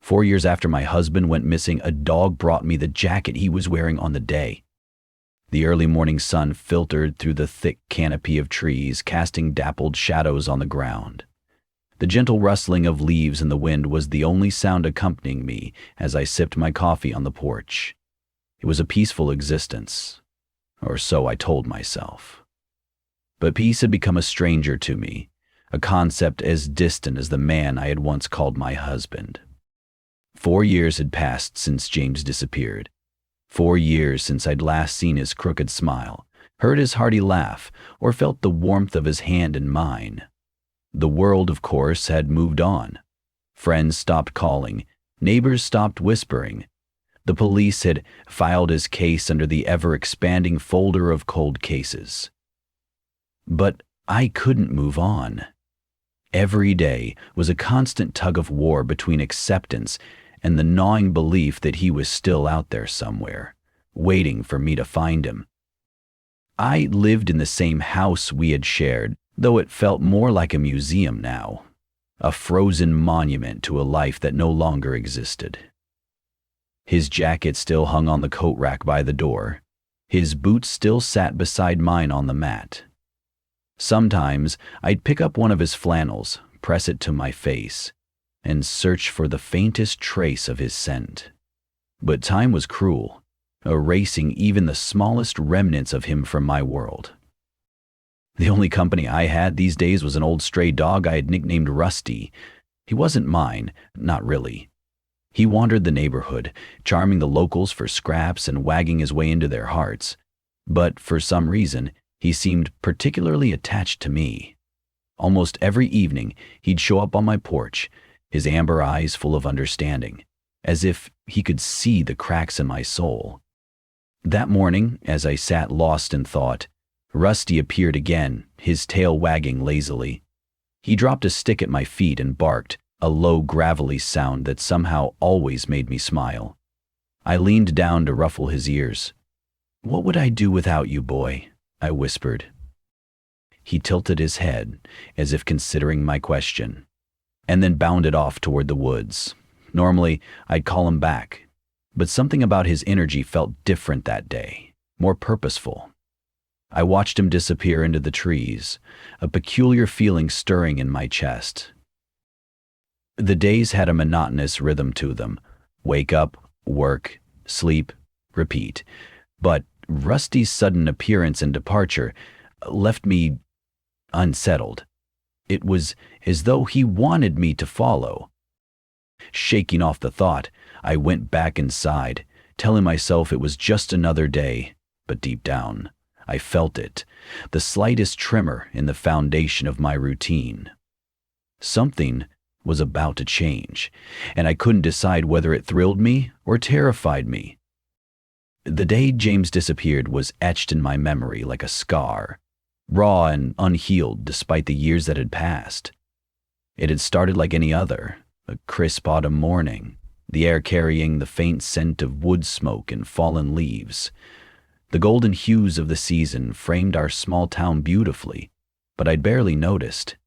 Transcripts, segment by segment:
4 years after my husband went missing, a dog brought me the jacket he was wearing on the day. The early morning sun filtered through the thick canopy of trees, casting dappled shadows on the ground. The gentle rustling of leaves in the wind was the only sound accompanying me as I sipped my coffee on the porch. It was a peaceful existence, or so I told myself. But peace had become a stranger to me, a concept as distant as the man I had once called my husband. 4 years had passed since James disappeared. 4 years since I'd last seen his crooked smile, heard his hearty laugh, or felt the warmth of his hand in mine. The world, of course, had moved on. Friends stopped calling, neighbors stopped whispering. The police had filed his case under the ever-expanding folder of cold cases. But I couldn't move on. Every day was a constant tug-of-war between acceptance and the gnawing belief that he was still out there somewhere, waiting for me to find him. I lived in the same house we had shared, though it felt more like a museum now, a frozen monument to a life that no longer existed. His jacket still hung on the coat rack by the door. His boots still sat beside mine on the mat. Sometimes I'd pick up one of his flannels, press it to my face, and search for the faintest trace of his scent. But time was cruel, erasing even the smallest remnants of him from my world. The only company I had these days was an old stray dog I had nicknamed Rusty. He wasn't mine, not really. He wandered the neighborhood, charming the locals for scraps and wagging his way into their hearts. But for some reason, he seemed particularly attached to me. Almost every evening, he'd show up on my porch, his amber eyes full of understanding, as if he could see the cracks in my soul. That morning, as I sat lost in thought, Rusty appeared again, his tail wagging lazily. He dropped a stick at my feet and barked, a low, gravelly sound that somehow always made me smile. I leaned down to ruffle his ears. "What would I do without you, boy?" I whispered. He tilted his head, as if considering my question, and then bounded off toward the woods. Normally, I'd call him back, but something about his energy felt different that day, more purposeful. I watched him disappear into the trees, a peculiar feeling stirring in my chest. The days had a monotonous rhythm to them. Wake up, work, sleep, repeat. But Rusty's sudden appearance and departure left me unsettled. It was as though he wanted me to follow. Shaking off the thought, I went back inside, telling myself it was just another day, but deep down, I felt it, the slightest tremor in the foundation of my routine. Something was about to change, and I couldn't decide whether it thrilled me or terrified me. The day James disappeared was etched in my memory like a scar, raw and unhealed despite the years that had passed. It had started like any other, a crisp autumn morning, the air carrying the faint scent of wood smoke and fallen leaves. The golden hues of the season framed our small town beautifully, but I'd barely noticed.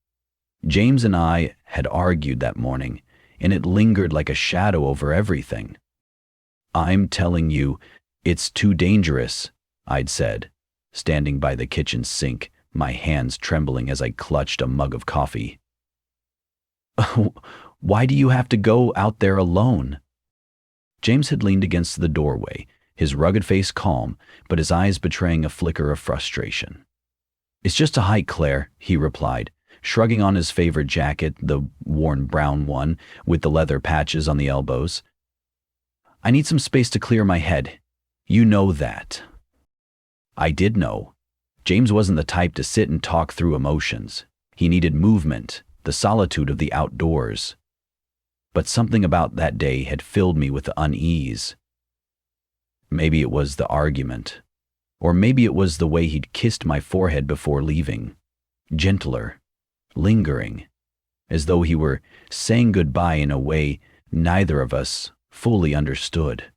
James and I had argued that morning, and it lingered like a shadow over everything. "I'm telling you, it's too dangerous," I'd said, standing by the kitchen sink, my hands trembling as I clutched a mug of coffee. "Why do you have to go out there alone?" James had leaned against the doorway, his rugged face calm, but his eyes betraying a flicker of frustration. "It's just a hike, Claire," he replied, shrugging on his favorite jacket, the worn brown one with the leather patches on the elbows. "I need some space to clear my head. You know that." I did know. James wasn't the type to sit and talk through emotions. He needed movement, the solitude of the outdoors. But something about that day had filled me with unease. Maybe it was the argument, or maybe it was the way he'd kissed my forehead before leaving, gentler, lingering, as though he were saying goodbye in a way neither of us fully understood.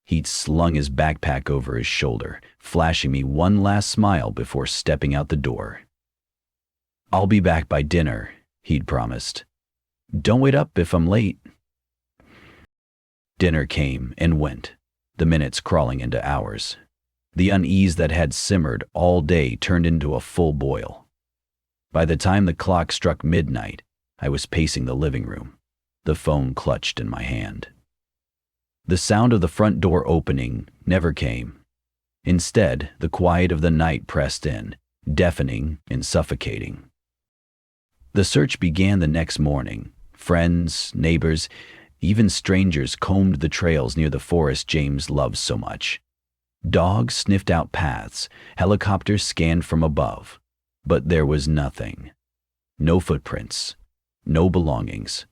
He'd slung his backpack over his shoulder, flashing me one last smile before stepping out the door. "I'll be back by dinner," he'd promised. "Don't wait up if I'm late." Dinner came and went, the minutes crawling into hours. The unease that had simmered all day turned into a full boil. By the time the clock struck midnight, I was pacing the living room, the phone clutched in my hand. The sound of the front door opening never came. Instead, the quiet of the night pressed in, deafening and suffocating. The search began the next morning. Friends, neighbors, even strangers combed the trails near the forest James loved so much. Dogs sniffed out paths, helicopters scanned from above, but there was nothing. No footprints, no belongings,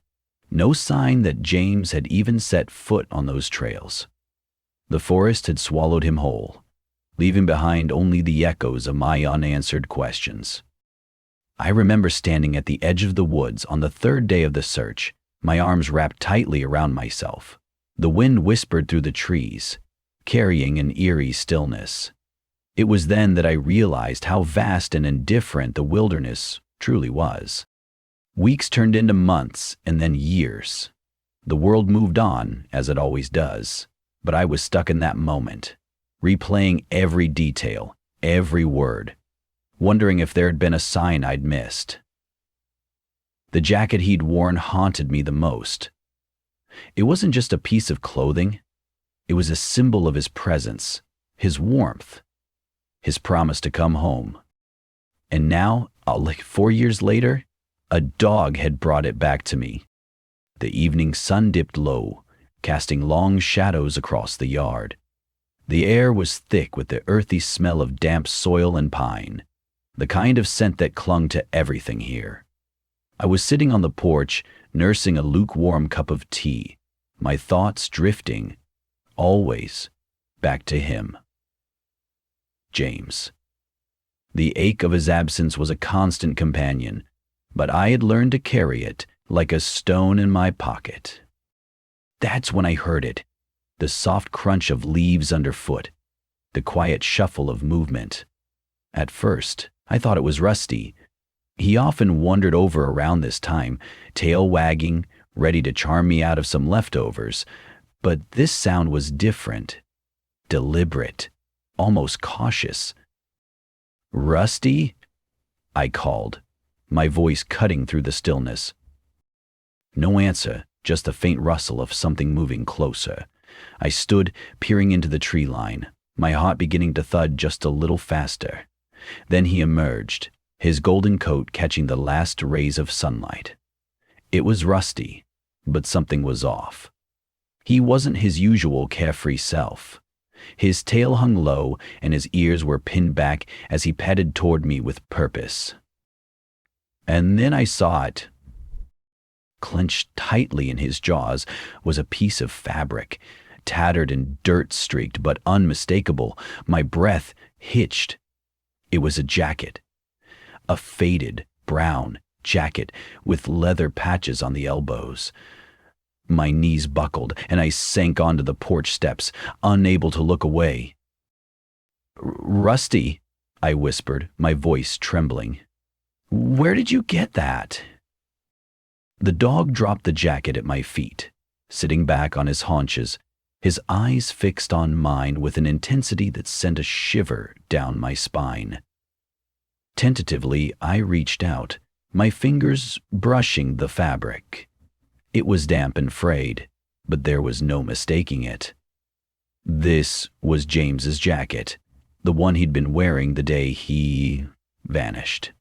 no sign that James had even set foot on those trails. The forest had swallowed him whole, leaving behind only the echoes of my unanswered questions. I remember standing at the edge of the woods on the third day of the search, my arms wrapped tightly around myself. The wind whispered through the trees, carrying an eerie stillness. It was then that I realized how vast and indifferent the wilderness truly was. Weeks turned into months and then years. The world moved on, as it always does, but I was stuck in that moment, replaying every detail, every word, wondering if there had been a sign I'd missed. The jacket he'd worn haunted me the most. It wasn't just a piece of clothing. It was a symbol of his presence, his warmth, his promise to come home. And now, 4 years later, a dog had brought it back to me. The evening sun dipped low, casting long shadows across the yard. The air was thick with the earthy smell of damp soil and pine, the kind of scent that clung to everything here. I was sitting on the porch, nursing a lukewarm cup of tea, my thoughts drifting, always, back to him. James. The ache of his absence was a constant companion, but I had learned to carry it like a stone in my pocket. That's when I heard it, the soft crunch of leaves underfoot, the quiet shuffle of movement. At first, I thought it was Rusty. He often wandered over around this time, tail wagging, ready to charm me out of some leftovers, but this sound was different, deliberate, almost cautious. "Rusty?" I called, my voice cutting through the stillness. No answer, just the faint rustle of something moving closer. I stood, peering into the tree line, my heart beginning to thud just a little faster. Then he emerged, his golden coat catching the last rays of sunlight. It was Rusty, but something was off. He wasn't his usual carefree self. His tail hung low and his ears were pinned back as he padded toward me with purpose. And then I saw it. Clenched tightly in his jaws was a piece of fabric, tattered and dirt-streaked but unmistakable. My breath hitched. It was a jacket. A faded, brown jacket with leather patches on the elbows. My knees buckled, and I sank onto the porch steps, unable to look away. "Rusty," I whispered, my voice trembling. "Where did you get that?" The dog dropped the jacket at my feet, sitting back on his haunches, his eyes fixed on mine with an intensity that sent a shiver down my spine. Tentatively, I reached out, my fingers brushing the fabric. It was damp and frayed, but there was no mistaking it. This was James's jacket, the one he'd been wearing the day he vanished.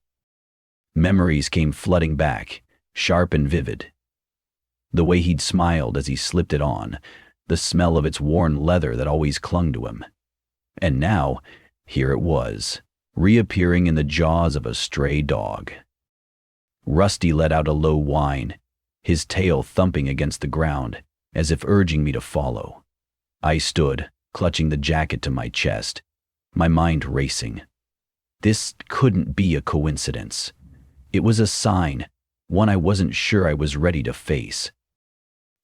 Memories came flooding back, sharp and vivid. The way he'd smiled as he slipped it on, the smell of its worn leather that always clung to him. And now, here it was, reappearing in the jaws of a stray dog. Rusty let out a low whine, his tail thumping against the ground, as if urging me to follow. I stood, clutching the jacket to my chest, my mind racing. This couldn't be a coincidence. It was a sign, one I wasn't sure I was ready to face.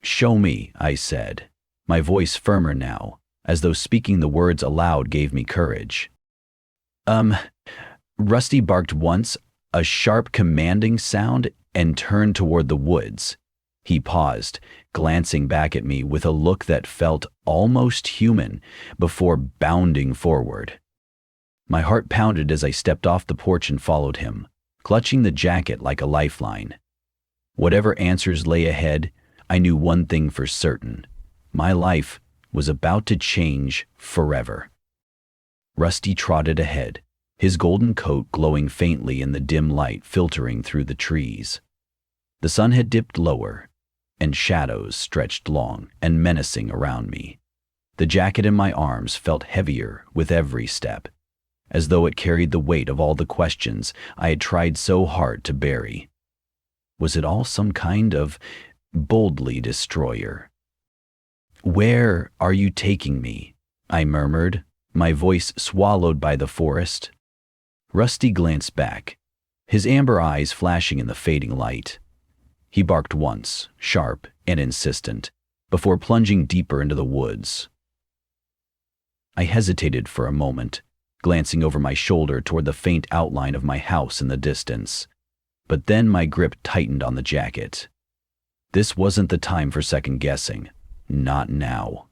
"Show me," I said, my voice firmer now, as though speaking the words aloud gave me courage. Rusty barked once, a sharp commanding sound, and turned toward the woods, He paused, glancing back at me with a look that felt almost human before bounding forward. My heart pounded as I stepped off the porch and followed him, clutching the jacket like a lifeline. Whatever answers lay ahead, I knew one thing for certain. My life was about to change forever. Rusty trotted ahead, his golden coat glowing faintly in the dim light filtering through the trees. The sun had dipped lower, and shadows stretched long and menacing around me. The jacket in my arms felt heavier with every step, as though it carried the weight of all the questions I had tried so hard to bury. Was it all some kind of boldly destroyer? "Where are you taking me?" I murmured, my voice swallowed by the forest. Rusty glanced back, his amber eyes flashing in the fading light. He barked once, sharp and insistent, before plunging deeper into the woods. I hesitated for a moment, glancing over my shoulder toward the faint outline of my house in the distance. But then my grip tightened on the jacket. This wasn't the time for second-guessing. Not now.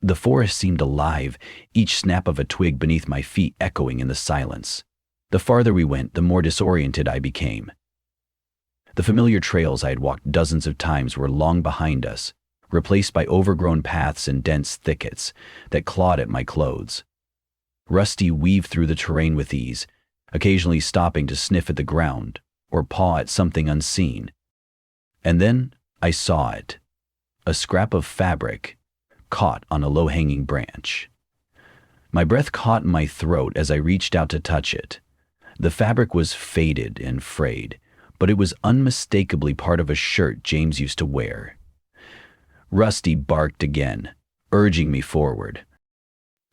The forest seemed alive, each snap of a twig beneath my feet echoing in the silence. The farther we went, the more disoriented I became. The familiar trails I had walked dozens of times were long behind us, replaced by overgrown paths and dense thickets that clawed at my clothes. Rusty weaved through the terrain with ease, occasionally stopping to sniff at the ground or paw at something unseen. And then I saw it, a scrap of fabric caught on a low-hanging branch. My breath caught in my throat as I reached out to touch it. The fabric was faded and frayed, but it was unmistakably part of a shirt James used to wear. Rusty barked again, urging me forward.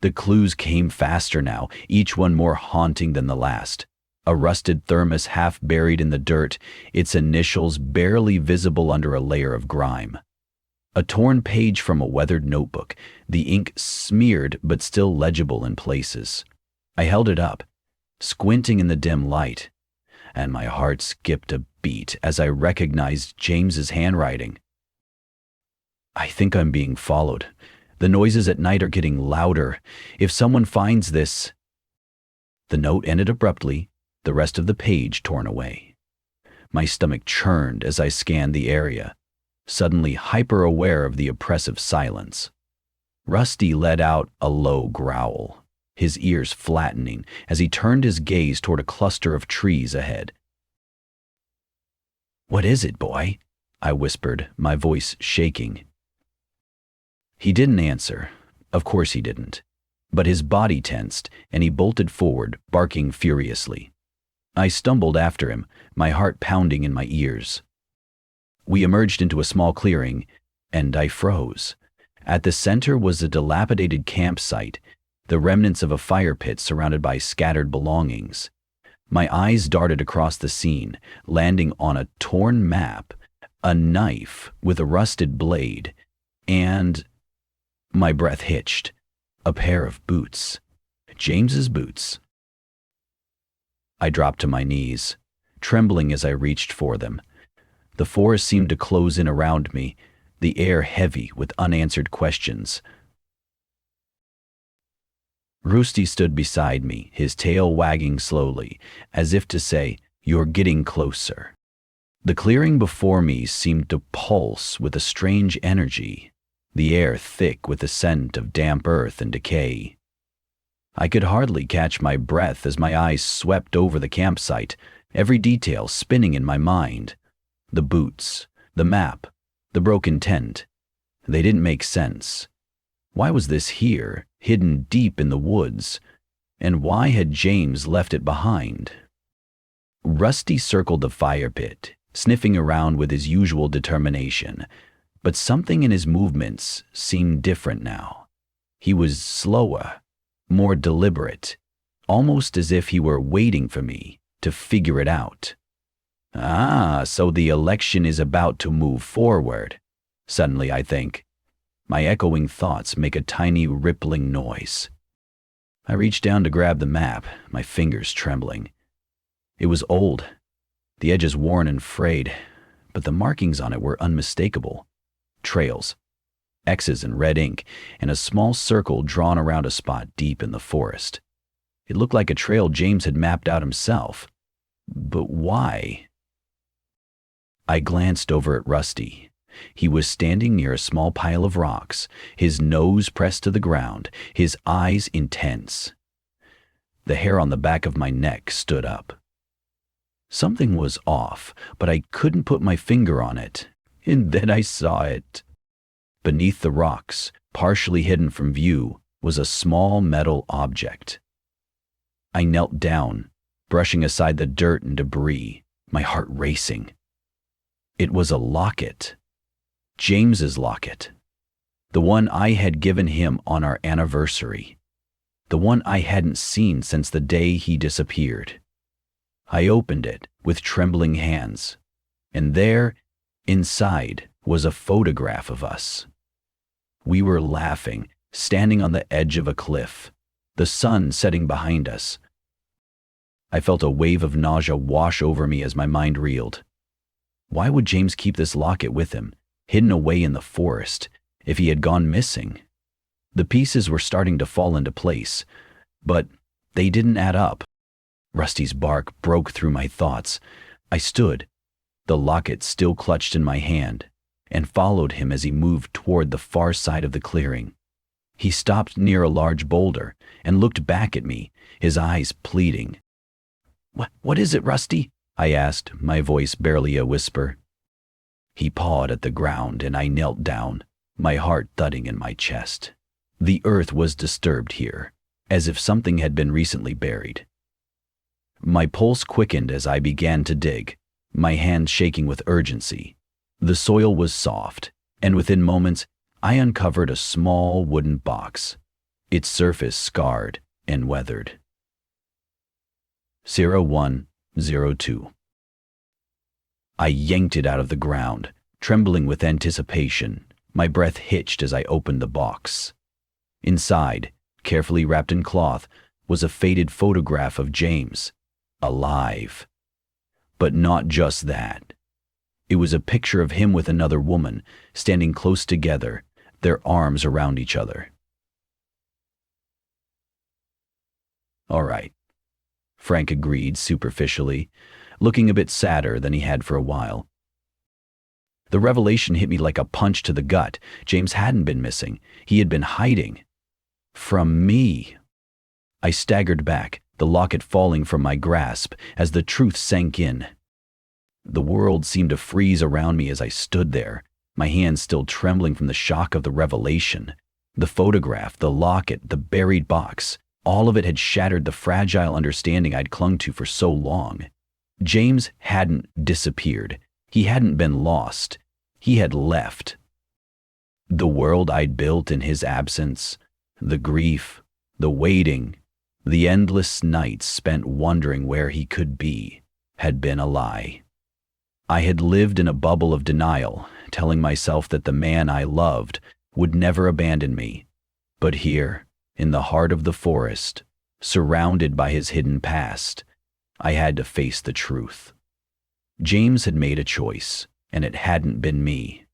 The clues came faster now, each one more haunting than the last. A rusted thermos half buried in the dirt, its initials barely visible under a layer of grime. A torn page from a weathered notebook, the ink smeared but still legible in places. I held it up, squinting in the dim light, and my heart skipped a beat as I recognized James's handwriting. "I think I'm being followed. The noises at night are getting louder. If someone finds this..." The note ended abruptly, the rest of the page torn away. My stomach churned as I scanned the area, suddenly hyper-aware of the oppressive silence. Rusty let out a low growl, his ears flattening as he turned his gaze toward a cluster of trees ahead. "What is it, boy?" I whispered, my voice shaking. He didn't answer. Of course he didn't. But his body tensed, and he bolted forward, barking furiously. I stumbled after him, my heart pounding in my ears. We emerged into a small clearing, and I froze. At the center was a dilapidated campsite, the remnants of a fire pit surrounded by scattered belongings. My eyes darted across the scene, landing on a torn map, a knife with a rusted blade, and... My breath hitched. A pair of boots. James's boots. I dropped to my knees, trembling as I reached for them. The forest seemed to close in around me, the air heavy with unanswered questions. Rusty stood beside me, his tail wagging slowly, as if to say, "You're getting closer." The clearing before me seemed to pulse with a strange energy, the air thick with the scent of damp earth and decay. I could hardly catch my breath as my eyes swept over the campsite, every detail spinning in my mind. The boots, the map, the broken tent. They didn't make sense. Why was this here, hidden deep in the woods? And why had James left it behind? Rusty circled the fire pit, sniffing around with his usual determination. But something in his movements seemed different now. He was slower, more deliberate, almost as if he were waiting for me to figure it out. "Ah, so the election is about to move forward," suddenly I think. My echoing thoughts make a tiny rippling noise. I reached down to grab the map, my fingers trembling. It was old, the edges worn and frayed, but the markings on it were unmistakable. Trails, X's in red ink, and a small circle drawn around a spot deep in the forest. It looked like a trail James had mapped out himself. But why? I glanced over at Rusty. He was standing near a small pile of rocks, his nose pressed to the ground, his eyes intense. The hair on the back of my neck stood up. Something was off, but I couldn't put my finger on it. And then I saw it. Beneath the rocks, partially hidden from view, was a small metal object. I knelt down, brushing aside the dirt and debris, my heart racing. It was a locket. James's locket. The one I had given him on our anniversary. The one I hadn't seen since the day he disappeared. I opened it with trembling hands, and there, inside, was a photograph of us. We were laughing, standing on the edge of a cliff, the sun setting behind us. I felt a wave of nausea wash over me as my mind reeled. Why would James keep this locket with him, hidden away in the forest, if he had gone missing? The pieces were starting to fall into place, but they didn't add up. Rusty's bark broke through my thoughts. I stood, the locket still clutched in my hand, and followed him as he moved toward the far side of the clearing. He stopped near a large boulder and looked back at me, his eyes pleading. What is it, Rusty?" I asked, my voice barely a whisper. He pawed at the ground, and I knelt down, my heart thudding in my chest. The earth was disturbed here, as if something had been recently buried. My pulse quickened as I began to dig, my hands shaking with urgency. The soil was soft, and within moments, I uncovered a small wooden box, its surface scarred and weathered. 0102. I yanked it out of the ground, trembling with anticipation. My breath hitched as I opened the box. Inside, carefully wrapped in cloth, was a faded photograph of James, alive. But not just that. It was a picture of him with another woman, standing close together, their arms around each other. "All right," Frank agreed superficially, looking a bit sadder than he had for a while. The revelation hit me like a punch to the gut. James hadn't been missing. He had been hiding. From me. I staggered back, the locket falling from my grasp as the truth sank in. The world seemed to freeze around me as I stood there, my hands still trembling from the shock of the revelation. The photograph, the locket, the buried box, all of it had shattered the fragile understanding I'd clung to for so long. James hadn't disappeared. He hadn't been lost. He had left. The world I'd built in his absence, the grief, the waiting, the endless nights spent wondering where he could be, had been a lie. I had lived in a bubble of denial, telling myself that the man I loved would never abandon me. But here, in the heart of the forest, surrounded by his hidden past, I had to face the truth. James had made a choice, and it hadn't been me.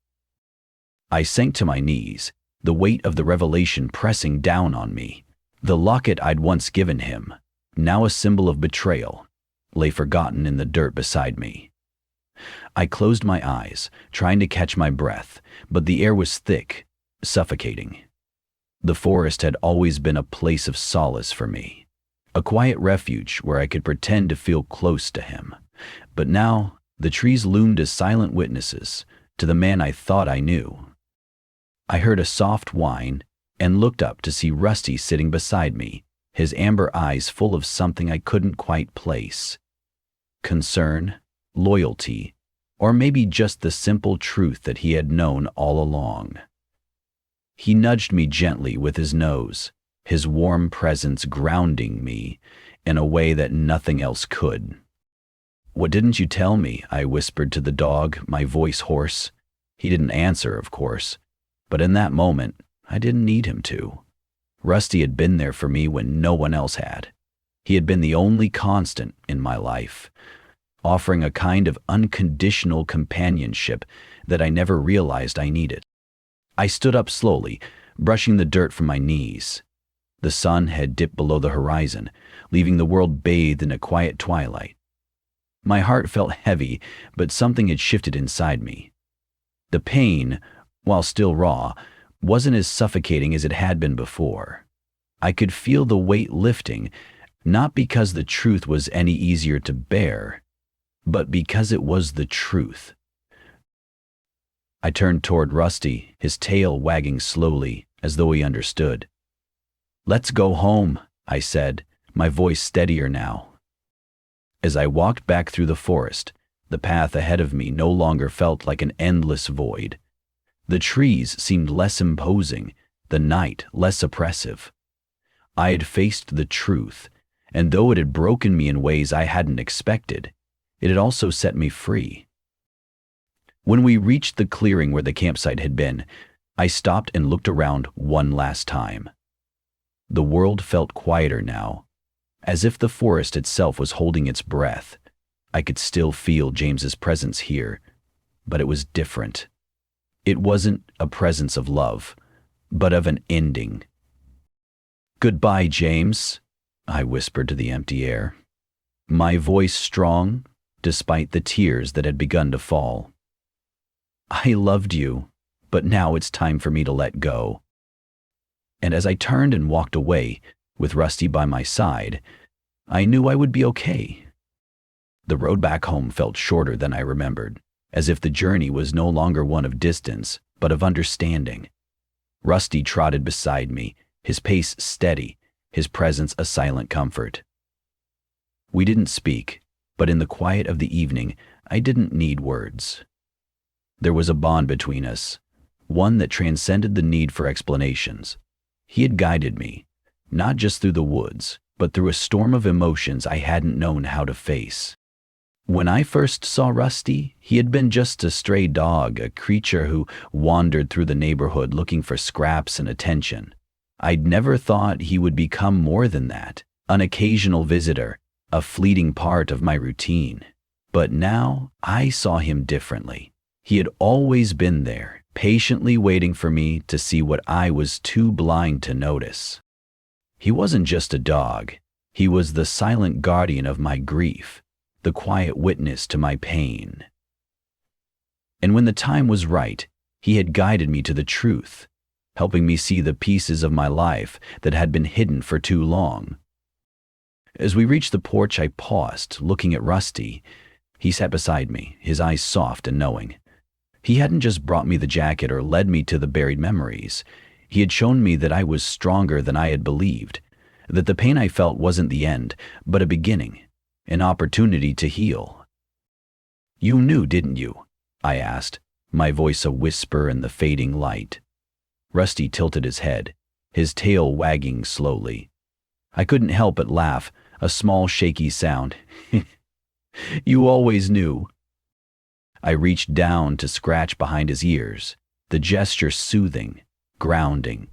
I sank to my knees, the weight of the revelation pressing down on me. The locket I'd once given him, now a symbol of betrayal, lay forgotten in the dirt beside me. I closed my eyes, trying to catch my breath, but the air was thick, suffocating. The forest had always been a place of solace for me, a quiet refuge where I could pretend to feel close to him. But now, the trees loomed as silent witnesses to the man I thought I knew. I heard a soft whine and looked up to see Rusty sitting beside me, his amber eyes full of something I couldn't quite place. Concern, loyalty, or maybe just the simple truth that he had known all along. He nudged me gently with his nose, his warm presence grounding me in a way that nothing else could. "What didn't you tell me?" I whispered to the dog, my voice hoarse. He didn't answer, of course, but in that moment, I didn't need him to. Rusty had been there for me when no one else had. He had been the only constant in my life. offering a kind of unconditional companionship that I never realized I needed. I stood up slowly, brushing the dirt from my knees. The sun had dipped below the horizon, leaving the world bathed in a quiet twilight. My heart felt heavy, but something had shifted inside me. The pain, while still raw, wasn't as suffocating as it had been before. I could feel the weight lifting, not because the truth was any easier to bear, but because it was the truth. I turned toward Rusty, his tail wagging slowly, as though he understood. "Let's go home," I said, my voice steadier now. As I walked back through the forest, the path ahead of me no longer felt like an endless void. The trees seemed less imposing, the night less oppressive. I had faced the truth, and though it had broken me in ways I hadn't expected, it had also set me free. When we reached the clearing where the campsite had been, I stopped and looked around one last time. The world felt quieter now, as if the forest itself was holding its breath. I could still feel James's presence here, but it was different. It wasn't a presence of love, but of an ending. "Goodbye, James," I whispered to the empty air, my voice strong despite the tears that had begun to fall. "I loved you, but now it's time for me to let go." And as I turned and walked away, with Rusty by my side, I knew I would be okay. The road back home felt shorter than I remembered, as if the journey was no longer one of distance, but of understanding. Rusty trotted beside me, his pace steady, his presence a silent comfort. We didn't speak, but in the quiet of the evening, I didn't need words. There was a bond between us, one that transcended the need for explanations. He had guided me, not just through the woods, but through a storm of emotions I hadn't known how to face. When I first saw Rusty, he had been just a stray dog, a creature who wandered through the neighborhood looking for scraps and attention. I'd never thought he would become more than that, an occasional visitor, a fleeting part of my routine. But now I saw him differently. He had always been there, patiently waiting for me to see what I was too blind to notice. He wasn't just a dog. He was the silent guardian of my grief, the quiet witness to my pain. And when the time was right, he had guided me to the truth, helping me see the pieces of my life that had been hidden for too long. As we reached the porch, I paused, looking at Rusty. He sat beside me, his eyes soft and knowing. He hadn't just brought me the jacket or led me to the buried memories. He had shown me that I was stronger than I had believed, that the pain I felt wasn't the end, but a beginning, an opportunity to heal. "You knew, didn't you?" I asked, my voice a whisper in the fading light. Rusty tilted his head, his tail wagging slowly. I couldn't help but laugh, a small shaky sound. "You always knew." I reached down to scratch behind his ears, the gesture soothing, grounding.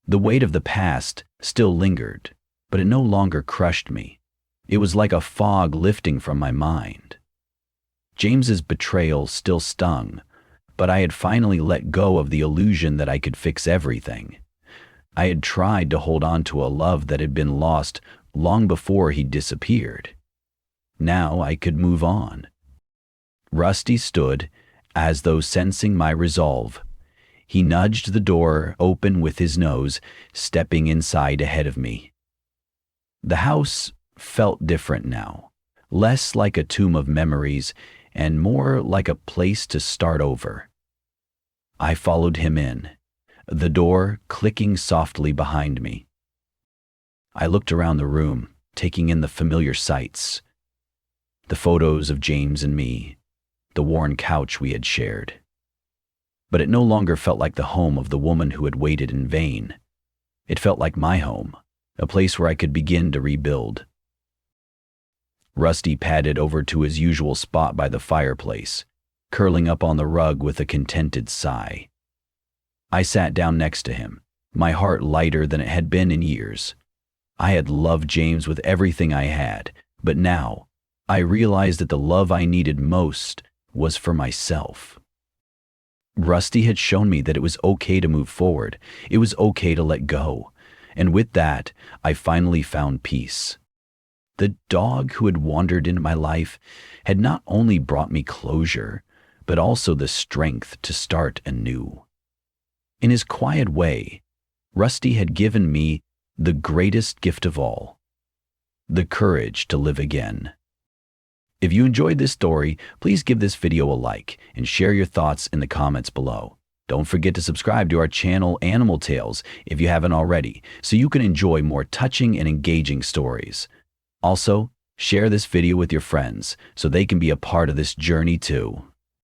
The weight of the past still lingered, but it no longer crushed me. It was like a fog lifting from my mind. James's betrayal still stung, but I had finally let go of the illusion that I could fix everything. I had tried to hold on to a love that had been lost long before he disappeared. Now I could move on. Rusty stood, as though sensing my resolve. He nudged the door open with his nose, stepping inside ahead of me. The house felt different now, less like a tomb of memories and more like a place to start over. I followed him in, the door clicking softly behind me. I looked around the room, taking in the familiar sights. The photos of James and me, the worn couch we had shared. But it no longer felt like the home of the woman who had waited in vain. It felt like my home, a place where I could begin to rebuild. Rusty padded over to his usual spot by the fireplace, curling up on the rug with a contented sigh. I sat down next to him, my heart lighter than it had been in years. I had loved James with everything I had, but now I realized that the love I needed most was for myself. Rusty had shown me that it was okay to move forward. It was okay to let go. And with that, I finally found peace. The dog who had wandered into my life had not only brought me closure, but also the strength to start anew. In his quiet way, Rusty had given me the greatest gift of all, the courage to live again. If you enjoyed this story, please give this video a like and share your thoughts in the comments below. Don't forget to subscribe to our channel Animal Tales if you haven't already, so you can enjoy more touching and engaging stories. Also, share this video with your friends so they can be a part of this journey too.